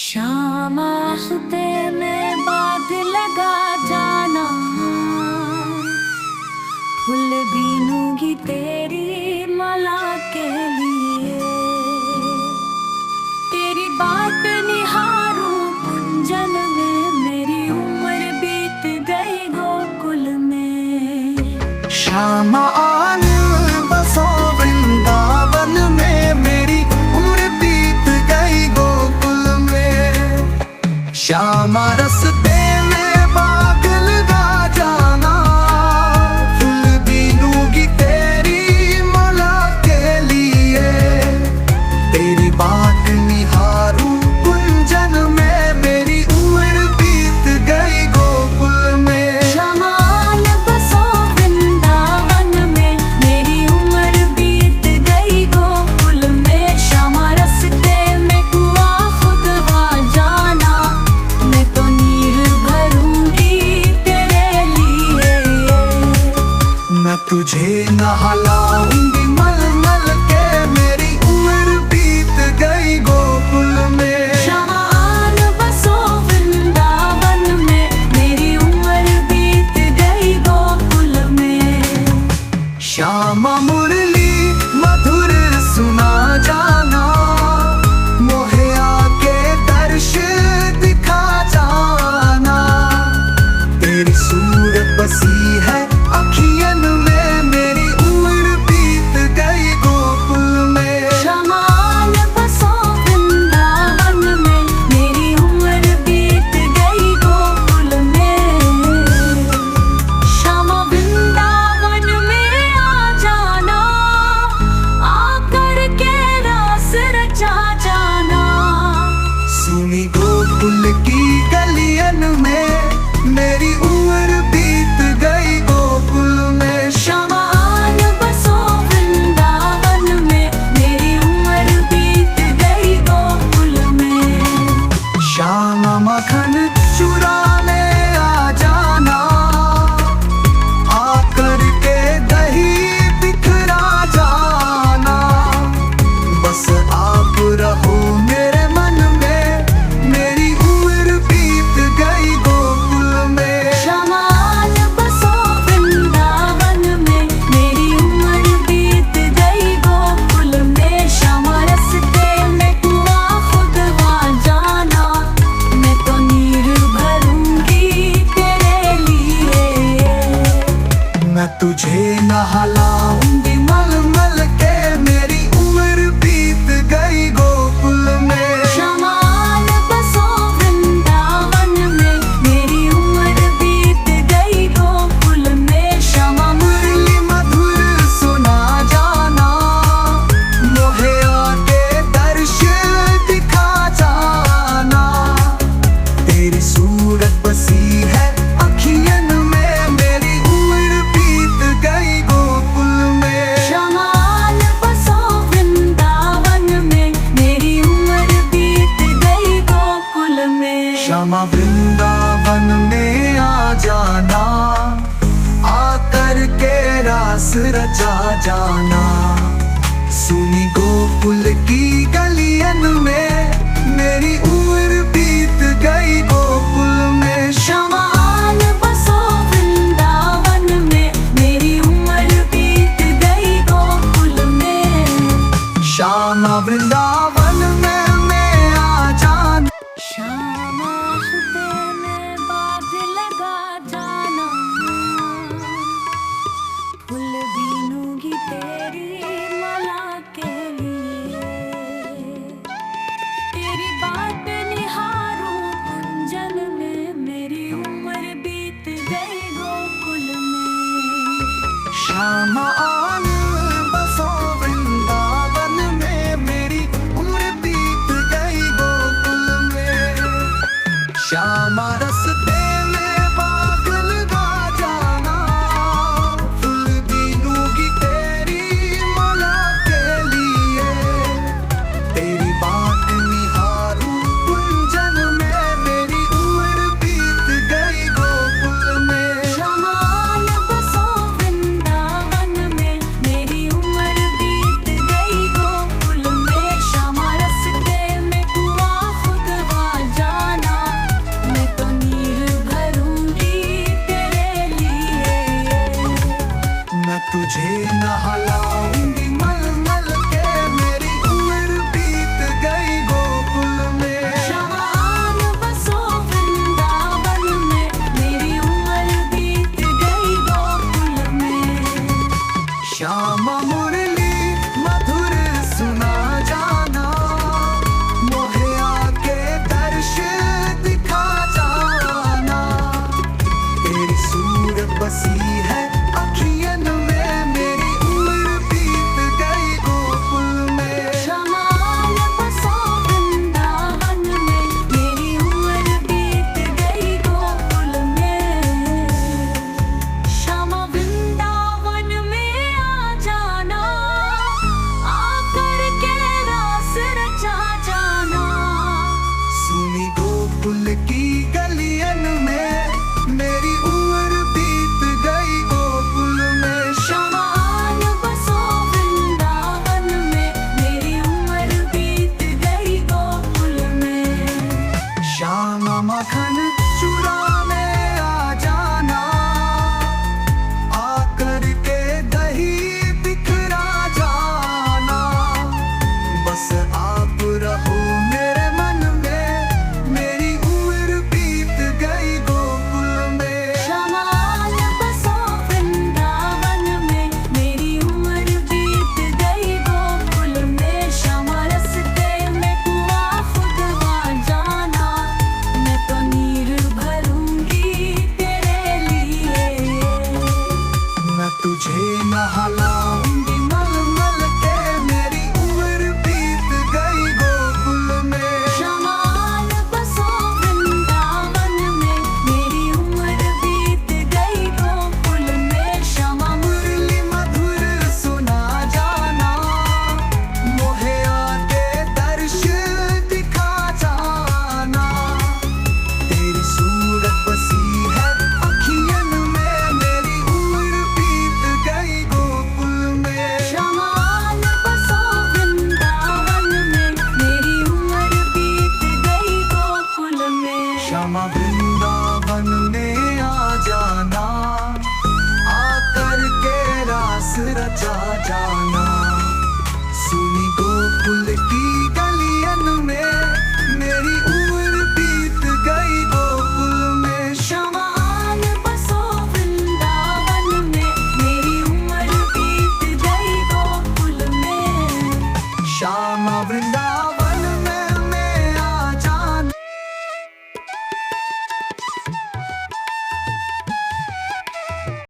शामा सुते में बाग लगा जाना, फूल बीनूंगी तेरी माला के लिए। तेरी बात निहारूं कुंजन में, मेरी उम्र बीत गई गोकुल में। श्यामा आन बसो वृंदावन में, मेरी उम्र बीत गई गोकुल में। श्यामा रस्ते में बाग लगा जाना, फूल बीनूंगी तेरी माला के लिए। तेरी बात निहारूं कुंजन में, मेरी उम्र बीत गई गोकुल में। श्यामा आन बसो वृंदावन में, मेरी उम्र बीत गई गोकुल में। श्यामा रस्ते में हुआ खुद वहाँ जाना, मैं तो नीर भरूंगी तेरे लिए। मैं तुझे नहलाऊंगी मल मल के, मेरी उम्र बीत गई गोकुल में। श्यामा आन बसो वृंदावन में, मेरी उम्र बीत गई गोकुल में। श्यामा मुरली मधुर सुना जाना, मोहे आके दर्श दिखा जाना। तेरी सूरत बसी है अखियन में, मेरी उम्र बीत गई गोकुल में। श्यामा आन बसो वृंदावन में, मेरी उम्र बीत गई गोकुल में। श्यामा वृंदावन में आ जाना, आकर के रास रचा जाना। सुनी गोकुल की गलियन में, मेरी उम्र बीत गई गोकुल में। श्यामा आन बसो वृंदावन में, मेरी उम्र बीत गई गोकुल में। श्यामा मखन चुराने आ जाना, आकर के दही बिखरा जाना। बस आप रहो मेरे मन में, मेरी उम्र बीत गई गोकुल में। श्यामा आन बसो वृंदावन में, मेरी उम्र बीत गई गोकुल में। श्यामा रस्ते में हुआ खुद वहाँ जाना, मैं तो नीर भरूंगी तेरे लिए। मैं तुझे नहलाऊंगी मल मल के, मेरी उम्र बीत गई गोकुल में। श्यामा आन बसो वृंदावन में, मेरी उम्र बीत गई गोकुल में। श्यामा मुरली मधुर सुना जाना, मोहे आके दर्श दिखा जाना। तेरी सूरत बसी है अखियन में, मेरी उम्र बीत गई गोकुल में। श्यामा आन बसो वृंदावन में, मेरी उम्र बीत गई गोकुल में। श्यामा वृंदावन में आ जाना, आकर के रास रचा जाना। सुनी गोकुल की गलियन में, मेरी उम्र बीत गई गोकुल में। श्यामा आन बसो वृंदावन में, मेरी उम्र बीत गई गोकुल में। श्यामा वृंदावन में आ जाना। श्यामा सुते में बाग लगा जाना, फूल बीनूंगी तेरी माला के लिए। तेरी बात निहारूं कुंजन में, मेरी उम्र बीत गई गोकुल में। श्यामा आन बसो वृंदावन में, मेरी उम्र बीत गई गोकुल में। श्यामा रस्ते में बाग लगा जाना, फूल बीनूंगी तेरी माला के लिए। तेरी बात निहारूं कुंजन में, मेरी उम्र बीत गई गोकुल में। श्यामा आन बसो वृंदावन में, मेरी उम्र बीत गई गोकुल में। श्यामा रस्ते में हुआ खुद वहाँ तुझे नहलाऊंगी मल मल के, मेरी उम्र बीत गई गोकुल में। श्यामा आन बसो वृंदावन में, मेरी उम्र बीत गई गोकुल में। श्यामा मुरली मधुर सुना जाना, मोहे आके दर्श दिखा जाना। तेरी सूरत बसी है अखियन में, मेरी उम्र बीत गई गोकुल में। श्यामा आन बसो वृंदावन में, मेरी उम्र बीत गई गोकुल में। श्यामा वृंदावन में आ जाना, आकर के रास रचा जाना। सुनी गोकुल की गलियन में, मेरी उम्र बीत गई गोकुल में। श्यामा आन बसो वृंदावन में, मेरी उम्र बीत गई गोकुल में। श्यामा मखन चुराने आ जाना, आकर के दही बिखरा जाना। बस आप रहो मेरे मन में, मेरी उम्र बीत गई गोकुल में। श्यामा आन बसो वृंदावन में, मेरी उम्र बीत गई गोकुल में। श्यामा रस्ते में कुआ खुदवा जाना, मैं तो नीर भरूंगी तेरे लिए। मैं तुझे नहलाऊंगी मल मल के, मेरी उम्र बीत गई गोकुल में। श्यामा आन बसो वृंदावन में, मेरी उम्र बीत गई गोकुल में। श्यामा मुरली मधुर सुना जाना, मोहे आके दर्श दिखा जाना। तेरी सूरत बसी है अखियन में, मेरी उम्र बीत गई गोकुल में। श्यामा आन बसो वृंदावन में, मेरी उम्र बीत गई गोकुल में। श्यामा